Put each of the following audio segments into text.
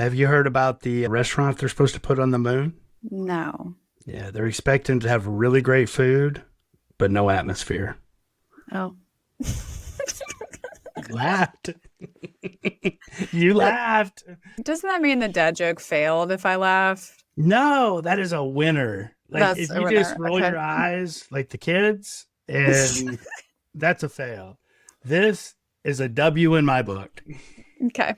Have you heard about the restaurant they're supposed to put on the moon? No. Yeah, they're expecting to have really great food, but no atmosphere. Oh. You laughed. You laughed. Doesn't that mean the dad joke failed if I laugh? No, that is a winner. Like That's if a you winner. just roll Okay. your eyes like the kids, and that's a fail. This is a W in my book. Okay.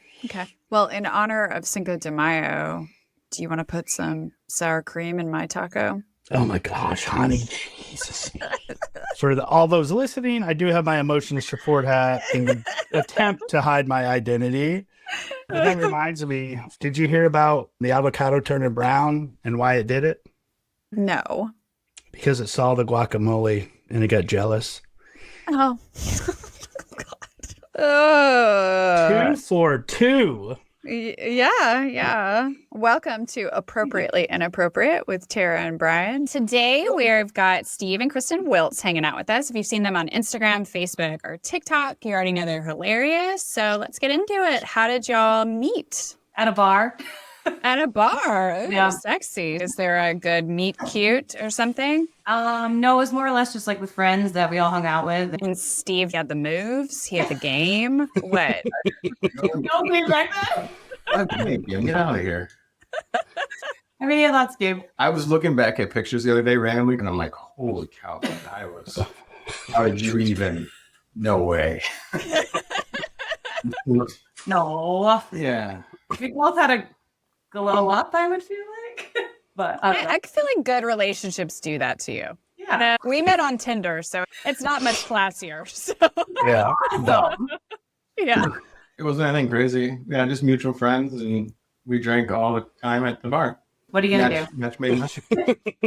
Well, in honor of Cinco de Mayo, do you want to put some sour cream in my taco? Oh my gosh, honey. Jesus. For all those listening, I do have my emotional support hat in the attempt to hide my identity. But that reminds me, did you hear about the avocado turning brown and why it did it? No. Because it saw the guacamole and it got jealous. Oh. God. 2 for 2. Yeah. Welcome to Appropriately Inappropriate with Tara and Brian. Today we've got Steve and Kristen Wiltz hanging out with us. If you've seen them on Instagram, Facebook, or TikTok, you already know they're hilarious. So let's get into it. How did y'all meet? At a bar. At a bar. Ooh, Yeah. Sexy. Is there a good meet cute or something? No, it was more or less just like with friends that we all hung out with. And Steve had the moves. He had the game. What? Don't be like that. Get out of here. I mean, yeah, that's good. I was looking back at pictures the other day randomly, and I'm like, holy cow, how did you even? No way. No. Yeah. We both had a glow up, I would feel like. But I feel like good relationships do that to you. yeah. We met on Tinder, so it's not much classier. So, Yeah. So, yeah. It wasn't anything crazy. Yeah, just mutual friends, and we drank all the time at the bar. what are you gonna Match made match.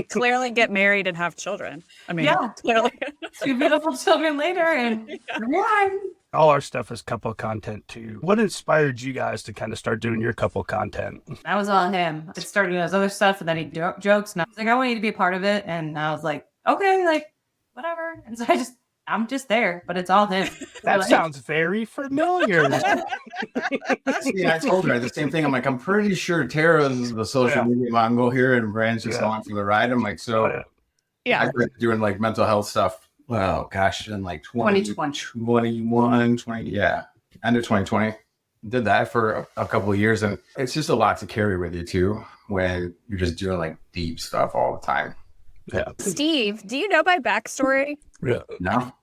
Clearly get married and have children. I mean, Yeah. clearly. do? 2 beautiful children later, and yeah. All our stuff is couple content too. What inspired you guys to kind of start doing your couple content? That was all him. It started doing his other stuff, and then he jokes, and I was like, I want you to be a part of it, and I was like, okay, like whatever. And so I'm just there, but it's all him. That Like, sounds very familiar. Yeah, I told her the same thing. I'm like, I'm pretty sure Tara's the social media Mongol here, and Brand's just along for the ride. I'm like, so I Yeah. started doing like mental health stuff. Well, gosh, in like 2021, 20, yeah, end of 2020. Did that for a couple of years, and it's just a lot to carry with you too when you're just doing like deep stuff all the time. Yeah. Steve, do you know my backstory? Yeah. No,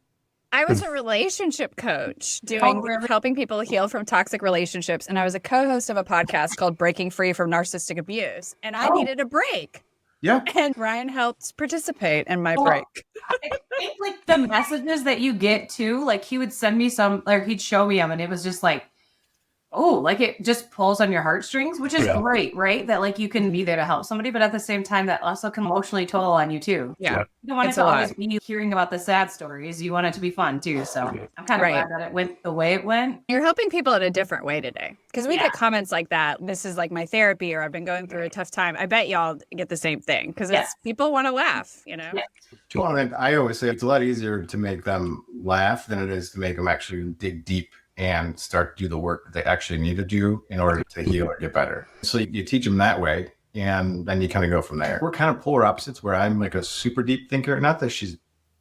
I was a relationship coach Oh. helping people heal from toxic relationships. And I was a co-host of a podcast called Breaking Free from Narcissistic Abuse. And I needed a break. yeah, And Ryan helped participate in my Oh. break. I think like the messages that you get too, like he would send me some, like he'd show me them, and it was just like, oh, like it just pulls on your heartstrings, which is great, right? That like you can be there to help somebody, but at the same time, that also can emotionally toll on you too. Yeah. You don't want It's it to a lot. always be hearing about the sad stories. You want it to be fun too. So I'm kind of Right. glad that it went the way it went. You're helping people in a different way today. Because we Yeah. get comments like that. This is like my therapy, or I've been going through a tough time. I bet y'all get the same thing. Because Yeah. people want to laugh, you know? Yeah. Well, and I always say it's a lot easier to make them laugh than it is to make them actually dig deep and start to do the work that they actually need to do in order to heal or get better. So you teach them that way, and then you kind of go from there. We're kind of polar opposites, where I'm like a super deep thinker. Not that she's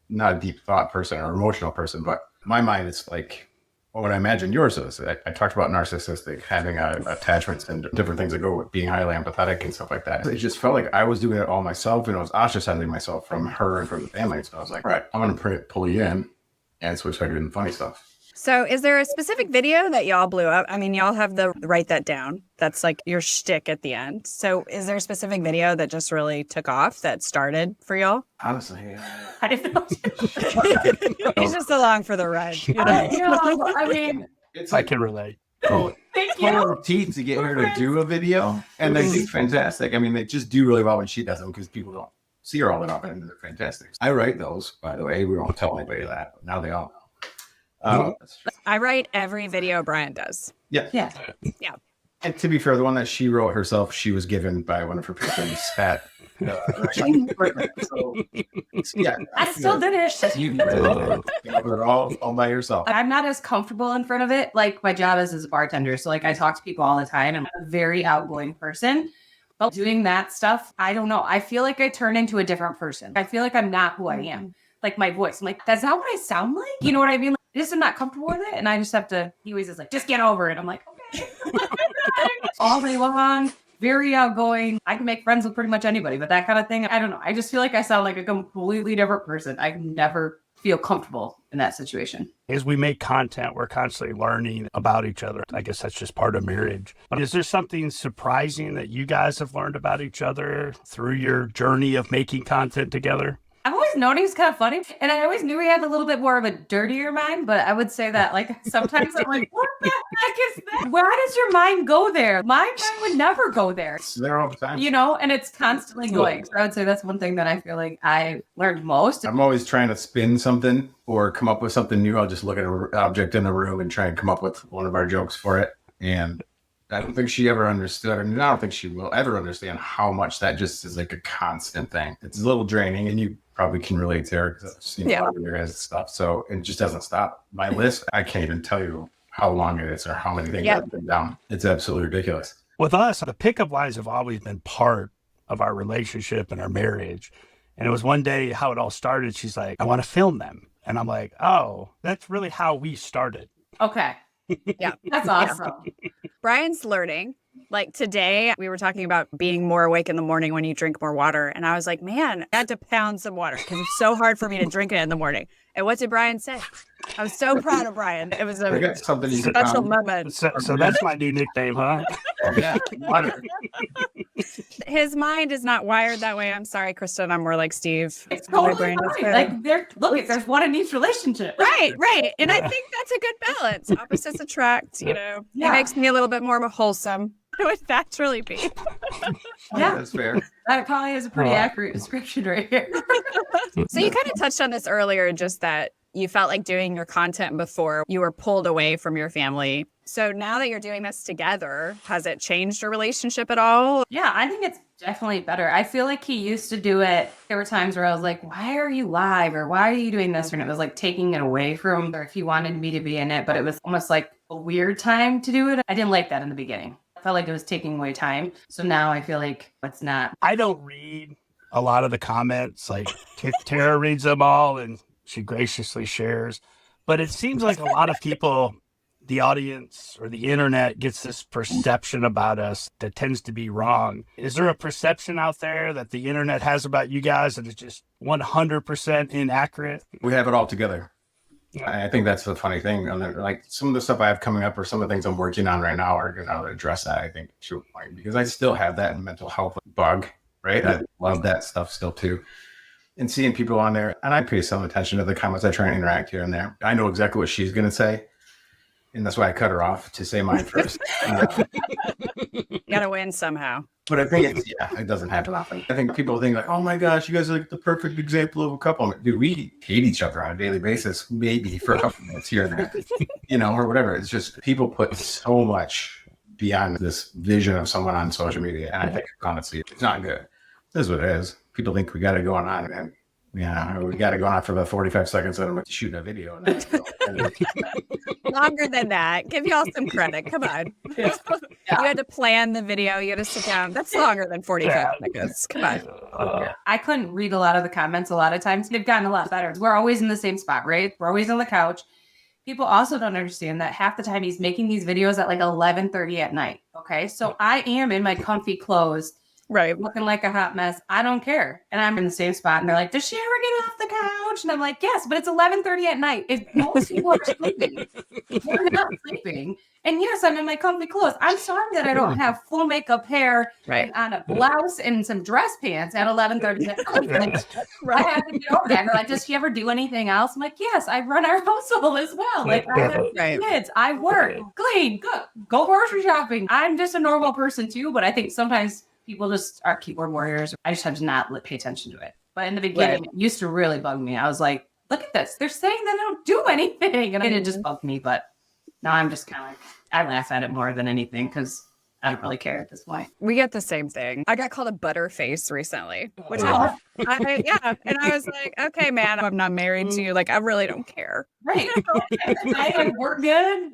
not a deep thought person or emotional person, but my mind is like what I imagine yours is. I talked about narcissistic, having attachments and different things that go with being highly empathetic and stuff like that. It just felt like I was doing it all myself, and I was ostracizing myself from her and from the family. So I was like, all right, I'm going to pull you in. And so we started doing the funny stuff. So is there a specific video that y'all blew up? I mean, y'all have the write that down. That's like your shtick at the end. So is there a specific video that just really took off that started for y'all? Honestly, I didn't know. He's just along for the ride. You know? I mean, it's I like can relate. thank you. pulling her teeth to get her to do a video. And they do fantastic. I mean, they just do really well when she does them because people don't see her all that often, and they're fantastic. I write those, by the way. We won't tell anybody that, but now they all know. I write every video Brian does. Yeah. Yeah. And to be fair, the one that she wrote herself, she was given by one of her patrons at. So, yeah, I still did it. You did it all by yourself. I'm not as comfortable in front of it. Like my job is as a bartender. So like I talk to people all the time. I'm a very outgoing person. But doing that stuff, I don't know. I feel like I turn into a different person. I feel like I'm not who I am. Like my voice. I'm like, that's not what I sound like. You know what I mean? Like, just I'm not comfortable with it. And I just have to, he always is like, just get over it. I'm like, okay. All day long, very outgoing. I can make friends with pretty much anybody, but that kind of thing, I don't know. I just feel like I sound like a completely different person. I never feel comfortable in that situation. As we make content, we're constantly learning about each other. I guess that's just part of marriage. Is there something surprising that you guys have learned about each other through your journey of making content together? I've always known he was kind of funny, and I always knew he had a little bit more of a dirtier mind, but I would say that, like, sometimes I'm like, what the heck is that? Why does your mind go there? My mind would never go there. It's there all the time. You know, and it's constantly going. So I would say that's one thing that I feel like I learned most. I'm always trying to spin something or come up with something new. I'll just look at an object in the room and try and come up with one of our jokes for it. And I don't think she ever understood, and I don't think she will ever understand how much that just is like a constant thing. It's a little draining, and you probably can relate to her because I've seen a lot of your guys' stuff. So it just doesn't stop. My list, I can't even tell you how long it is or how many things I've been down. It's absolutely ridiculous. With us, the pickup lines have always been part of our relationship and our marriage. And it was one day how it all started. She's like, I want to film them. And I'm like, oh, that's really how we started. Okay. Yeah. That's awesome. Brian's learning. Like today, we were talking about being more awake in the morning when you drink more water. And I was like, man, I had to pound some water because it's so hard for me to drink it in the morning. And what did Brian say? I was so proud of Brian. It was a special moment. So that's my new nickname, huh? Yeah, water. His mind is not wired that way. I'm sorry, Kristen. I'm more like Steve. It's totally fine. Like, there's one in each relationship. Right. And I think that's a good balance. Opposites attract, you know. It makes me a little bit more wholesome. It would naturally be. Yeah, that's fair. That probably is a pretty accurate description right here. So you kind of touched on this earlier, just that you felt like doing your content before you were pulled away from your family. So now that you're doing this together, has it changed your relationship at all? Yeah, I think it's definitely better. I feel like he used to do it. There were times where I was like, why are you live? Or why are you doing this? And it was like taking it away from, or if he wanted me to be in it, but it was almost like a weird time to do it. I didn't like that in the beginning. I felt like it was taking away time. So now I feel like it's not. I don't read a lot of the comments. Like Tara reads them all and she graciously shares. But it seems like a lot of people, the audience or the internet, gets this perception about us that tends to be wrong. Is there a perception out there that the internet has about you guys that is just 100% inaccurate? We have it all together. I think that's the funny thing. Like some of the stuff I have coming up or some of the things I'm working on right now are going to address that, I think, to a point, because I still have that mental health bug, right? I love that stuff still too. And seeing people on there, and I pay some attention to the comments. I try and interact here and there. I know exactly what she's going to say. And that's why I cut her off to say mine first. You gotta win somehow. But I think it doesn't happen often. I think people think like, oh my gosh, you guys are like the perfect example of a couple. Dude, we hate each other on a daily basis, maybe for a couple minutes here and there, you know, or whatever. It's just people put so much beyond this vision of someone on social media. And I think honestly, it's not good. This is what it is. People think we got to go on and we got to go on for about 45 seconds and I'm shooting a video. Longer than that. Give y'all some credit. Come on. You had to plan the video. You had to sit down. That's longer than 45 seconds. Come on. I couldn't read a lot of the comments a lot of times. They've gotten a lot better. We're always in the same spot, right? We're always on the couch. People also don't understand that half the time he's making these videos at like 11:30 at night. Okay. So I am in my comfy clothes. Right. Looking like a hot mess. I don't care. And I'm in the same spot. And they're like, does she ever get off the couch? And I'm like, yes, but it's 11:30 at night. If most people are sleeping, we're not sleeping. And yes, I'm in my comfy clothes. I'm sorry that I don't have full makeup hair and on a blouse and some dress pants at 11:30 at night. I have to get over that. And they're like, does she ever do anything else? I'm like, yes, I run our household as well. Like, I have kids. I work, clean, go grocery shopping. I'm just a normal person too. But I think sometimes people just are keyboard warriors. I just have to not pay attention to it. But in the beginning, it used to really bug me. I was like, look at this. They're saying that I don't do anything. And it just bugged me. But now I'm just kind of like, I laugh at it more than anything because I don't really care at this point. We get the same thing. I got called a butterface recently, which Oh. yeah. And I was like, okay, man, I'm not married to you. Like, I really don't care. Right. I work good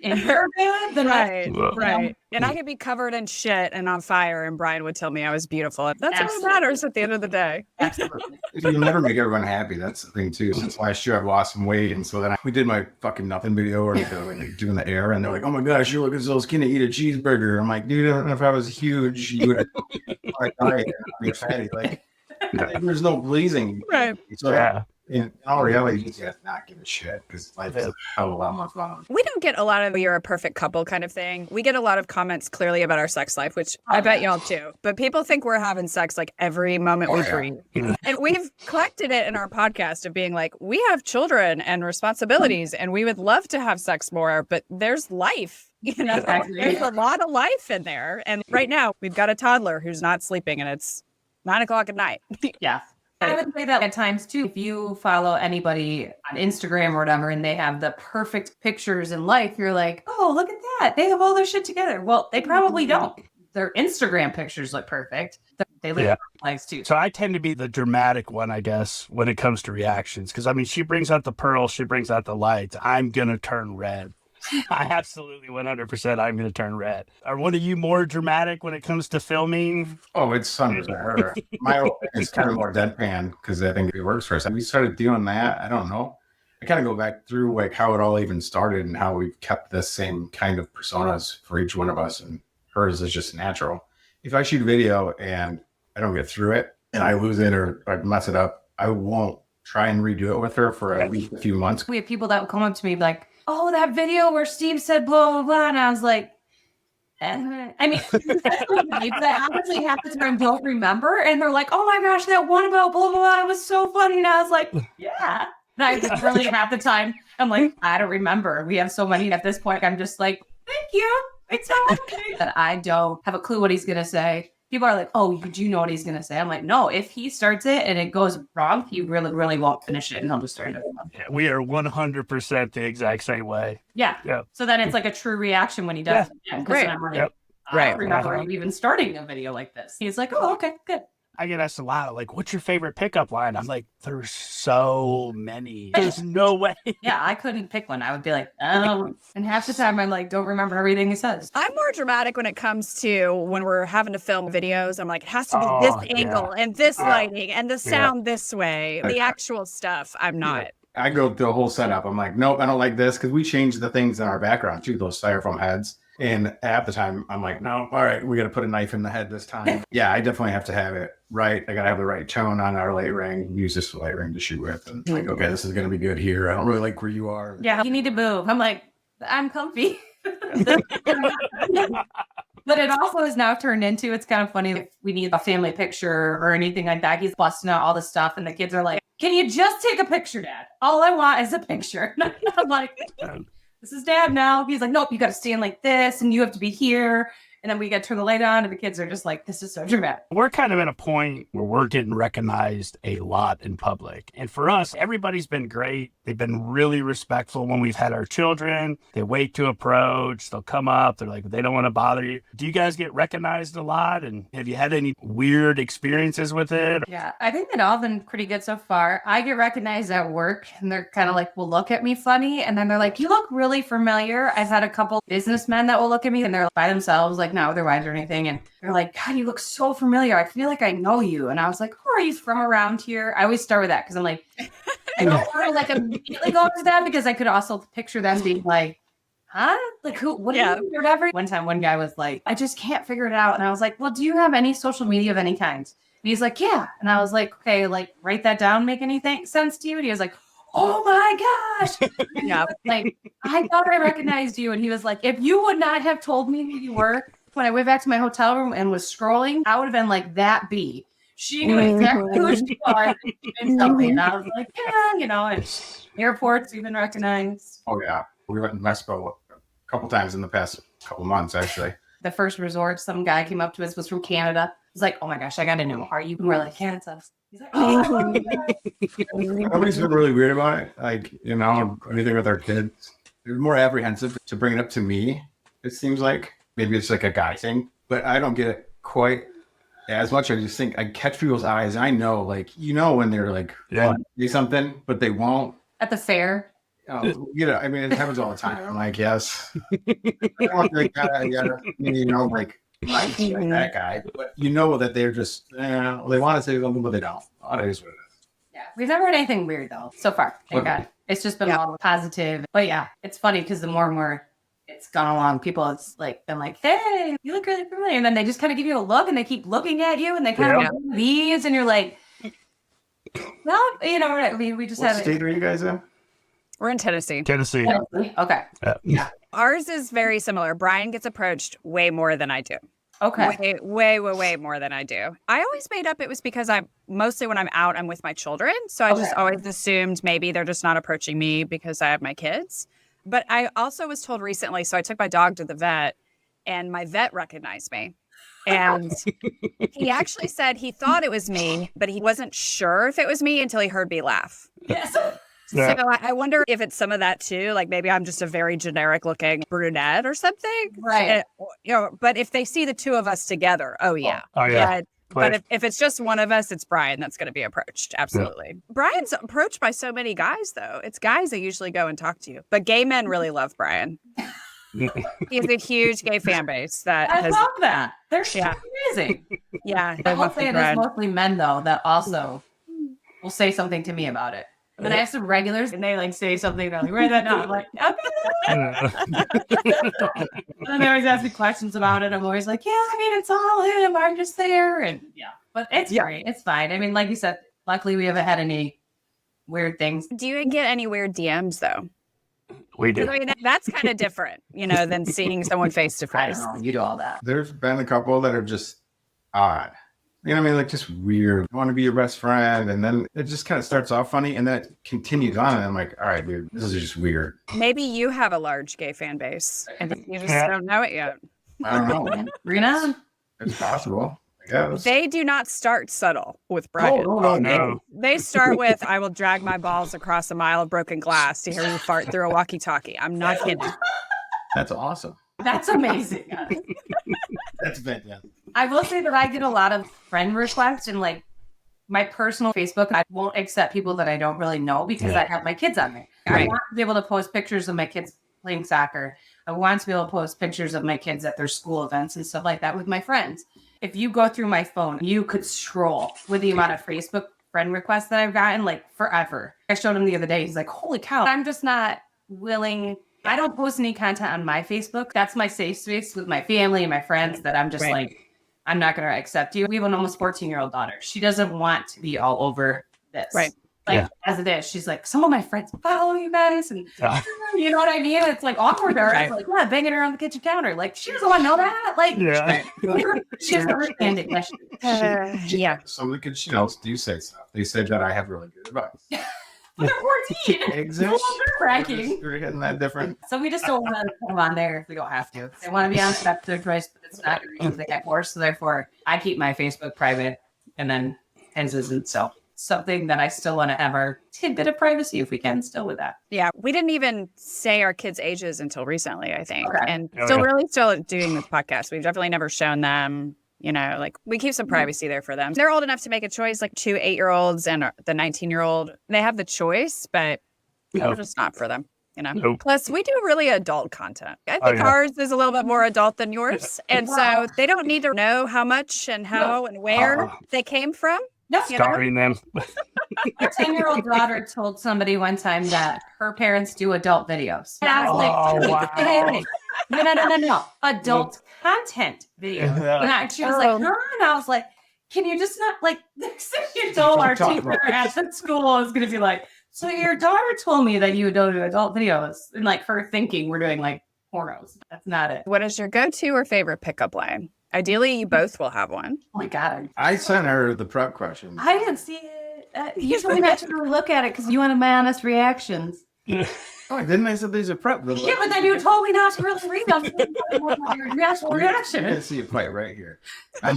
and you're good. Then Right. And I could be covered in shit and on fire, and Brian would tell me I was beautiful. That's all that matters at the end of the day. Absolutely. You'll never make everyone happy. That's the thing too. Since last year, I've lost some weight, and so then we did my fucking nothing video, or like doing the air, and they're like, "Oh my gosh, you're looking so skinny. Eat a cheeseburger." I'm like, dude, if I was huge, you would like diet, be a fatty. Like, there's no pleasing. Right. So, yeah. In all reality, you just have to not give a shit because life is a hell of a lot more fun. We don't get a lot of "you're a perfect couple" kind of thing. We get a lot of comments clearly about our sex life, which I bet y'all too. But people think we're having sex like every moment we breathe. And we've collected it in our podcast of being like, we have children and responsibilities, and we would love to have sex more, but there's life. You know, there's a lot of life in there. And right now, we've got a toddler who's not sleeping, and it's 9:00 at night. Yeah. I would say that at times too. If you follow anybody on Instagram or whatever, and they have the perfect pictures in life, you're like, oh, look at that. They have all their shit together. Well, they probably don't. Their Instagram pictures look perfect. They live their lives too. So I tend to be the dramatic one, I guess, when it comes to reactions. Because, I mean, she brings out the pearls, she brings out the lights. I'm going to turn red. I absolutely 100% I'm going to turn red. Are one of you more dramatic when it comes to filming? Oh, it's under her. My own is kind of more deadpan because I think it works for us. We started doing that. I don't know. I kind of go back through like how it all even started and how we've kept the same kind of personas for each one of us, and hers is just natural. If I shoot a video and I don't get through it and I lose it or I mess it up, I won't try and redo it with her for at least a few months. We have people that will come up to me like, oh, that video where Steve said blah, blah, blah. And I was like, I mean, I honestly half the time don't remember. And they're like, oh my gosh, that one about blah, blah, blah. It was so funny. And I was like, yeah. And I just really half the time, I'm like, I don't remember. We have so many at this point. I'm just like, thank you. It's okay. That I don't have a clue what he's going to say. People are like, oh, do you know what he's going to say? I'm like, no, if he starts it and it goes wrong, he really, really won't finish it. And he'll just start it. Yeah, we are 100% the exact same way. Yeah. So then it's like a true reaction when he does it. Yeah, great. I'm like, I don't remember even starting a video like this. He's like, oh, okay, good. I get asked a lot, like, what's your favorite pickup line? I'm like, there's so many. There's no way. Yeah, I couldn't pick one. I would be like, oh. And half the time I'm like, don't remember everything he says. I'm more dramatic when it comes to when we're having to film videos. I'm like, it has to be this angle and this lighting and the sound this way. The actual stuff, I'm not. I go through the whole setup. I'm like, nope, I don't like this because we changed the things in our background too, those styrofoam heads. And half the time, I'm like, no, all right, we got to put a knife in the head this time. Yeah, I definitely have to have it right. I got to have the right tone on our light ring. Use this light ring to shoot with. And like, okay, this is going to be good here. I don't really like where you are. Yeah, you need to move. I'm like, I'm comfy. But it also is now turned into, it's kind of funny if we need a family picture or anything like that. He's busting out all the stuff and the kids are like, can you just take a picture, Dad? All I want is a picture. I'm like, this is Dad now. He's like, nope, you got to stand like this and you have to be here. And then we got to turn the light on and the kids are just like, this is so dramatic. We're kind of at a point where we're getting recognized a lot in public. And for us, everybody's been great. They've been really respectful when we've had our children. They wait to approach. They'll come up. They're like, they don't want to bother you. Do you guys get recognized a lot? And have you had any weird experiences with it? Yeah, I think they've all been pretty good so far. I get recognized at work and they're kind of like, will look at me funny. And then they're like, you look really familiar. I've had a couple businessmen that will look at me and they're by themselves, like, not with their wives or anything. And they're like, God, you look so familiar. I feel like I know you. And I was like, who are you from around here? I always start with that because I'm like, I don't want to like immediately go to that because I could also picture them being like, huh? Like who, what are you, whatever. One time, one guy was like, I just can't figure it out. And I was like, well, do you have any social media of any kind? And he's like, yeah. And I was like, okay, like write that down, make anything sense to you? And he was like, oh my gosh. Yeah. Like, I thought I recognized you. And he was like, if you would not have told me who you were when I went back to my hotel room and was scrolling, I would have been like, that bee. She knew exactly who she was and something. And I was like, yeah, you know, and airports even recognized. Oh, yeah. We went to Mexico a couple times in the past couple months, actually. The first resort, some guy came up to us, was from Canada. He's like, oh my gosh, I got to know. Are you? And we're like, yeah, it's us. He's like, oh. Nobody's been really weird about it. Like, you know, anything with our kids. They're more apprehensive to bring it up to me, it seems like. maybe it's like a guy thing, but I don't get it quite as much. I just think I catch people's eyes. I know, like, when they're like, do something, but they won't. At the fair. I mean, it happens all the time. I'm like, yes. I want that guy, like that guy. But that they're just, they want to say something, but they don't. That is what it is. Yeah. We've never had anything weird, though, so far. Thank God. It's just been all positive. But yeah, it's funny because the more and more it's gone along, people, it's like, been like, hey, you look really familiar. And then they just kind of give you a look and they keep looking at you and they kind of do these and you're like, well, we just What state are you guys in? We're in Tennessee. Tennessee. Okay. Yeah. Ours is very similar. Brian gets approached way more than I do. Okay. Way more than I do. I always made up it was because mostly when I'm out, I'm with my children. So I just always assumed maybe they're just not approaching me because I have my kids. But I also was told recently, so I took my dog to the vet and my vet recognized me. And he actually said he thought it was me, but he wasn't sure if it was me until he heard me laugh. Yes. So I wonder if it's some of that too. Like maybe I'm just a very generic looking brunette or something. Right. But if they see the two of us together, oh yeah. But if it's just one of us, it's Brian that's going to be approached. Absolutely. Yeah. Brian's approached by so many guys, though. It's guys that usually go and talk to you. But gay men really love Brian. He has a huge gay fan base. I love that. They're amazing. Yeah. I will say it is mostly men, though, that also will say something to me about it. And I have some regulars, and they say something, they're like, write that down. I'm like, okay. And they always ask me questions about it. I'm always like, yeah, I mean, it's all him. I'm just there. And but it's great. It's fine. I mean, like you said, luckily we haven't had any weird things. Do you get any weird DMs, though? We do. I mean, that's kind of different, than seeing someone face to face. I don't know. You do all that. There's been a couple that are just odd. You know what I mean? Like just weird. I want to be your best friend. And then it just kind of starts off funny and then it continues on. And I'm like, all right, dude, this is just weird. Maybe you have a large gay fan base and you just don't know it yet. I don't know, man. Rena? It's possible. I guess. They do not start subtle with Brian. Oh, no. They start with, I will drag my balls across a mile of broken glass to hear you fart through a walkie-talkie. I'm not kidding. That's awesome. That's amazing. That's fantastic. I will say that I get a lot of friend requests and my personal Facebook. I won't accept people that I don't really know because I have my kids on there. Right. I want to be able to post pictures of my kids playing soccer. I want to be able to post pictures of my kids at their school events and stuff like that with my friends. If you go through my phone, you could scroll with the amount of Facebook friend requests that I've gotten forever. I showed him the other day. He's like, holy cow. I'm just not willing. I don't post any content on my Facebook. That's my safe space with my family and my friends that I'm just I'm not going to accept you. We have an almost 14-year-old daughter. She doesn't want to be all over this. Right. As it is, she's like, some of my friends follow you guys. And you know what I mean? It's awkward. Right. It's banging her on the kitchen counter. She doesn't want to know that. She doesn't understand it. Some of the kids, do say stuff. They said that I have really good advice. But they're 14. Exactly. Cracking. We're getting that different. So we just don't want to come on there if we don't have to. They want to be on step their choice, but it's not because they get forced. So therefore, I keep my Facebook private, and then hens isn't. So something that I still want to have our tidbit of privacy if we can, still with that. Yeah, we didn't even say our kids' ages until recently, I think, and still doing this podcast. We've definitely never shown them. We keep some privacy there for them. They're old enough to make a choice, 2 8-year-olds and the 19-year-old. They have the choice, but we're just not for them, Nope. Plus, we do really adult content. I think ours is a little bit more adult than yours. And so they don't need to know how much and how and where they came from. Scarring them. My 10-year-old daughter told somebody one time that her parents do adult videos. And I was wow. No. Adult content videos. And she was like, no. And I was like, can you just not, you told our teacher at the school is going to be like, so your daughter told me that you would do adult videos. And her thinking we're doing pornos. That's not it. What is your go-to or favorite pickup line? Ideally, you both will have one. Oh my God. I sent her the prep question. I didn't see it. You told me not to really look at it because you wanted my honest reactions. Oh, didn't I say these are prep? Yeah, but then you told me not to really read them. Your actual reaction. I didn't see it quite right here. I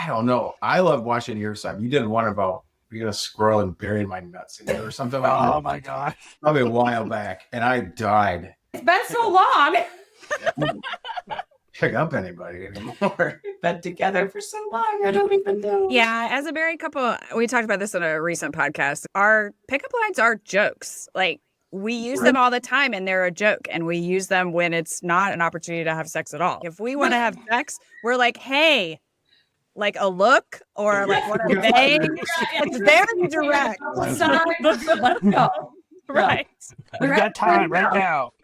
don't know. I love watching your side. You did one about being a squirrel and burying my nuts in it or something like that. Oh my God. Probably a while back. And I died. It's been so long. pick up anybody anymore. Been together for so long, I don't even know. Yeah, as a married couple, we talked about this on a recent podcast. Our pickup lines are jokes. Like, we use them all the time and they're a joke. And we use them when it's not an opportunity to have sex at all. If we want to have sex, we're like, hey, like a look or like what a bang. It's very direct. Let's go. Right. We've got time right now.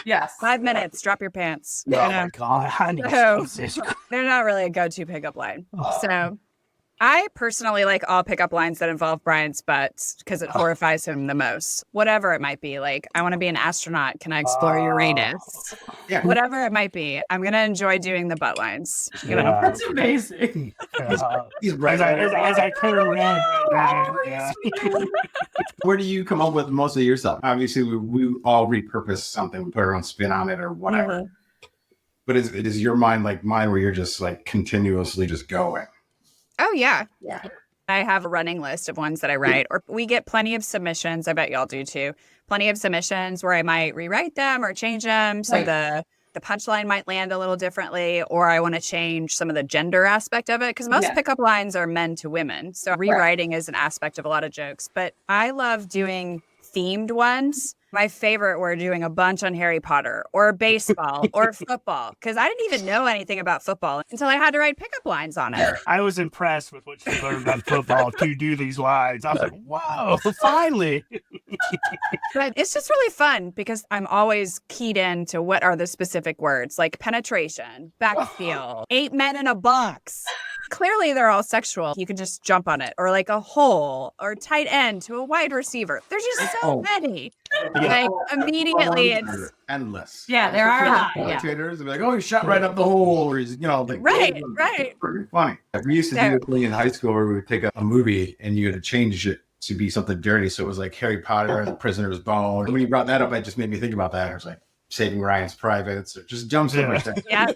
Yes. 5 minutes. Drop your pants. Oh You know? my God, honey. So- Jesus Christ. They're not really a go-to pickup line. Oh. So I personally like all pickup lines that involve Brian's butt because it horrifies him the most. Whatever it might be. Like, I want to be an astronaut. Can I explore Uranus? Yeah. Whatever it might be. I'm going to enjoy doing the butt lines. You know? Yeah. That's amazing. He's As I turn red. Yeah. Where do you come up with most of your stuff? Obviously, we all repurpose something, we put our own spin on it or whatever. But is your mind like mine where you're just like continuously just going? Oh, yeah. Yeah. I have a running list of ones that I write, or we get plenty of submissions. I bet y'all do too. Plenty of submissions where I might rewrite them or change them. So Right. the punchline might land a little differently, or I want to change some of the gender aspect of it. Because most pickup lines are men to women. So rewriting is an aspect of a lot of jokes. But I love doing themed ones. My favorite were doing a bunch on Harry Potter or baseball or football, because I didn't even know anything about football until I had to write pickup lines on it. I was impressed with what you learned about football to do these lines. I was like, wow, finally. But it's just really fun because I'm always keyed in to what are the specific words, like penetration, backfield, 8 men in a box. Clearly, they're all sexual. You can just jump on it, or like a hole, or tight end to a wide receiver. There's just so many. Like immediately, it's endless. Yeah, there are. Yeah. Commentators will be like, "Oh, he shot right up the hole," or he's, like, right. pretty funny. We used to do a thing in high school where we would take a movie and you had to change it to be something dirty. So it was like Harry Potter and the Prisoner's Bone. And when you brought that up, it just made me think about that. It was like Saving Ryan's Privates, or just dumb stuff like that. Yeah.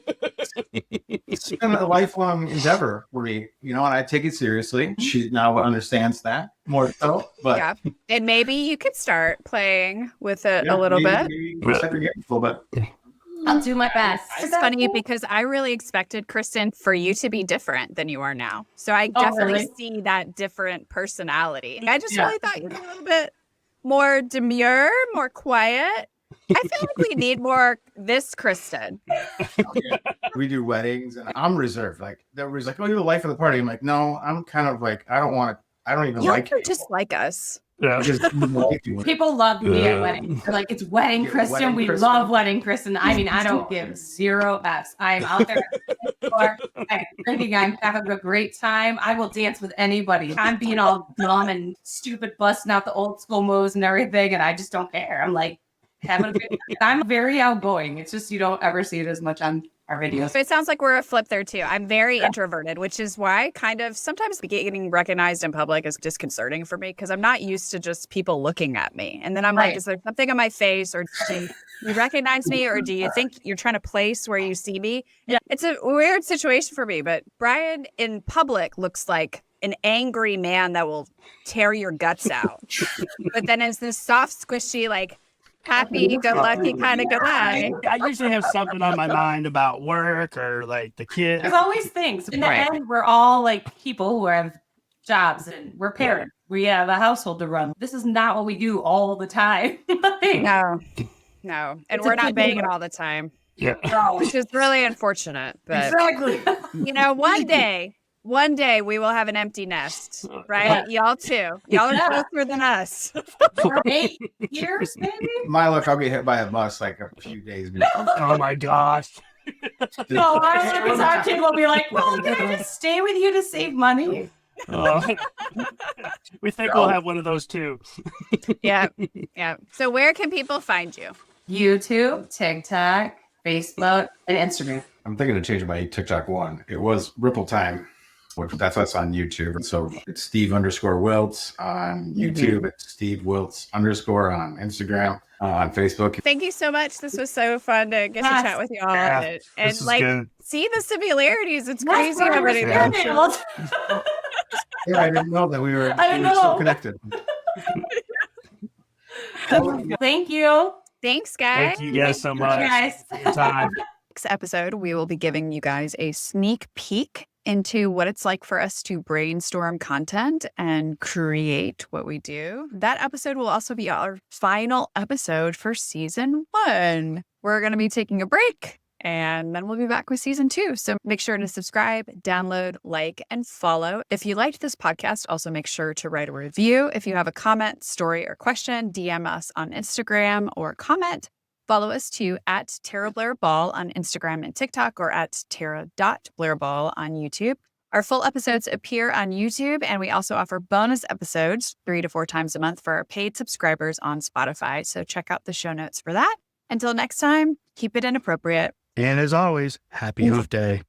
It's been a lifelong endeavor for me, and I take it seriously. She now understands that more so, but Yeah. And maybe you could start playing with it a little bit. But I'll do my best. It's funny because I really expected, Kristen, for you to be different than you are now. So I definitely really? see that different personality. I just really thought you'd be a little bit more demure, more quiet. I feel like we need more this Kristen. we do weddings, and I'm reserved. Like everybody's like, "Oh, you're the life of the party." I'm like, "No, I'm kind of like, I don't even You're like it. just like us. Yeah. Just like you. People love me at weddings. They're like, it's wedding Kristen. Wedding We Kristen. love wedding Kristen. I mean, I don't give 0 Fs. I'm out there I'm drinking. I'm having a great time. I will dance with anybody. I'm being all dumb and stupid, busting out the old school moves and everything, and I just don't care. I'm like having a good time. I'm very outgoing. It's just you don't ever see it as much on our videos. It sounds like we're a flip there too. I'm very introverted, which is why kind of sometimes getting recognized in public is disconcerting for me because I'm not used to just people looking at me. And then I'm like, is there something on my face, or do you recognize me, or do you think you're trying to place where you see me? Yeah. It's a weird situation for me, but Brian in public looks like an angry man that will tear your guts out. But then it's this soft, squishy, like happy-go-lucky kind of guy. I usually have something on my mind about work or like the kids. There's always things. In the end, we're all like people who have jobs and we're parents. We have a household to run. This is not what we do all the time. No. And It's we're a not big banging deal. all the time, Yeah. which is really unfortunate. But, Exactly. one day we will have an empty nest, right? Y'all too. Y'all are closer than us. For 8 years, maybe? My luck, I'll get hit by a bus like a few days before. Oh my gosh. No, our kid will be like, well, can I just stay with you to save money? We think we'll have one of those too. Yeah. So where can people find you? YouTube, TikTok, Facebook, and Instagram. I'm thinking of changing my TikTok one. It was Ripple Time, which that's what's on YouTube. And so it's Steve_Wiltz on YouTube. It's Steve Wiltz_ on Instagram, on Facebook. Thank you so much. This was so fun to get to chat with y'all. Yeah, and this is like good. see the similarities. It's That's crazy why how we're many standing. Yeah, I didn't know that we were I so know. connected. Thank you. Thanks, guys. Thank you guys so much. guys. For your time. Next episode, we will be giving you guys a sneak peek into what it's like for us to brainstorm content and create what we do. That episode will also be our final episode for season 1. We're going to be taking a break and then we'll be back with season 2. So make sure to subscribe, download, like, and follow. If you liked this podcast, also make sure to write a review. If you have a comment, story, or question, DM us on Instagram or comment. Follow us too at Tara Blair Ball on Instagram and TikTok, or at Tara.BlairBall on YouTube. Our full episodes appear on YouTube, and we also offer bonus episodes 3 to 4 times a month for our paid subscribers on Spotify. So check out the show notes for that. Until next time, keep it inappropriate. And as always, happy hump day.